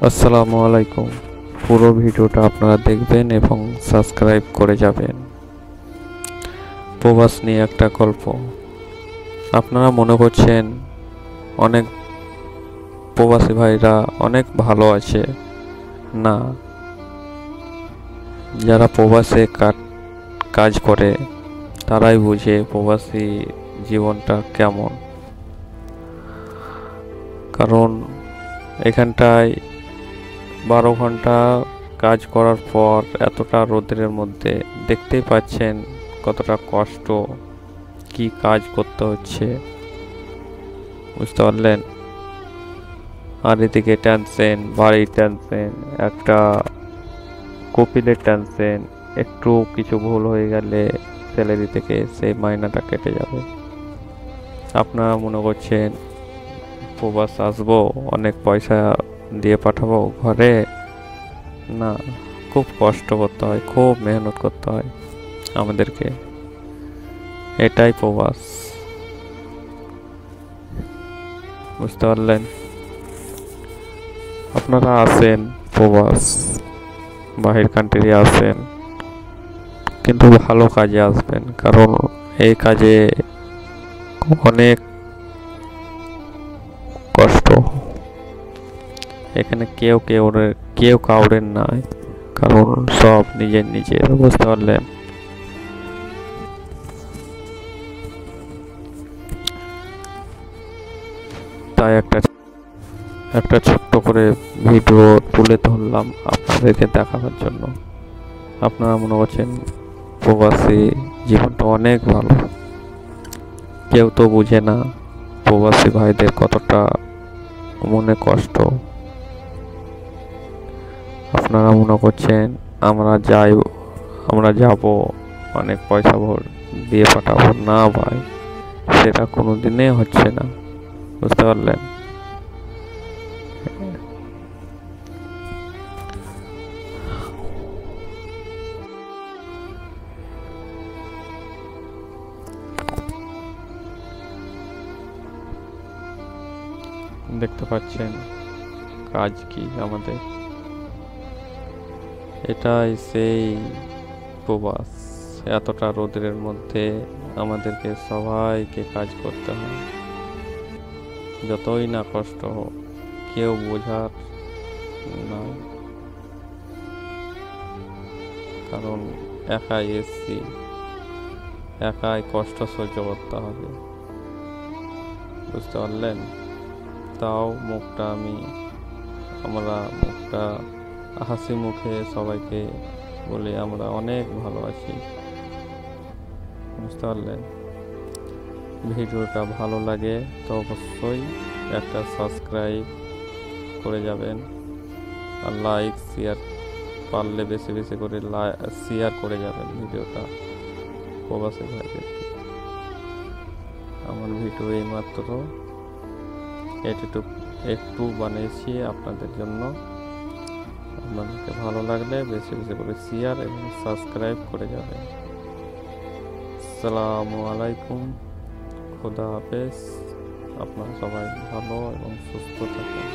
আসসালামু আলাইকুম। পুরো ভিডিওটা আপনারা দেখবেন এবং সাবস্ক্রাইব করে যাবেন। প্রবাস নিয়ে একটা গল্প। আপনারা মনে করছেন অনেক প্রবাসী ভাইরা অনেক ভালো আছে। না, যারা প্রবাসে কাজ করে তারাই বুঝে প্রবাসী জীবনটা কেমন। কারণ এখানটায় 12 ঘন্টা কাজ করার পর এতটা রোদের মধ্যে দেখতেই পাচ্ছেন কতটা কষ্ট, কি কাজ করতে হচ্ছে, বুঝতে পারলেন। আর এদিকে টেনশন, বাড়ির টেনশন, একটা কপিলের টেনশন, একটু কিছু ভুল হয়ে গেলে স্যালারি থেকে সেই মাইনাটা কেটে যাবে। আপনারা মনে করছেন প্রবাস আসবো, অনেক পয়সা দিয়ে পাঠাবো ঘরে। না, খুব কষ্ট করতে হয়, খুব মেহনত করতে হয় আমাদেরকে। এটাই প্রবাস, বুঝতে পারলেন। আপনারা আসেন প্রবাস, বাহির কান্ট্রি আসেন, কিন্তু ভালো কাজে আসবেন। কারণ এই কাজে অনেক কষ্ট। এখানে কেউ কাউরের নাই, কারণ সব নিজের, বুঝতে পারলেন। তাই একটা ছোট্ট করে ভিডিও তুলে ধরলাম আপনাদেরকে দেখানোর জন্য। আপনারা মনে করছেন প্রবাসী জীবনটা অনেক ভালো, কেউ তো বুঝে না প্রবাসী ভাইদের কতটা মনে কষ্ট। আপনারা মনে করছেন আমরা যাব অনেক পয়সা দিয়ে পাঠাবো। না ভাই, সেটা কোনোদিনই হচ্ছে না, বুঝতে পারলেন। দেখতে পাচ্ছেন কাজ কি আমাদের। এটাই সেই প্রবাস। এতটা রোদের মধ্যে আমাদেরকে সবাইকে কাজ করতে হয়। যতই না কষ্ট হোক, কেউ বোঝার না, কারণ একাই এসছি, একাই কষ্ট সহ্য করতে হবে, বুঝতে পারলেন। তাও আমরা মুখটা হাসি মুখে সবাইকে বলি আমরা অনেক ভালো আছি, বুঝতে পারলেন। ভিডিওটা ভালো লাগে তো অবশ্যই একটা সাবস্ক্রাইব করে যাবেন, আর লাইক শেয়ার, পারলে বেশি বেশি করে শেয়ার করে যাবেন ভিডিওটা প্রবাসী ভাইদেরকে। আমার ভিডিও এইমাত্র একটু বানিয়েছি আপনাদের জন্য। আপনাদেরকে ভালো লাগলে বেশি বেশি করে শেয়ার এবং সাবস্ক্রাইব করে যাবেন। আসসালামু আলাইকুম, খুদা হাফেজ। আপনারা সবাই ভালো এবং সুস্থ থাকুন।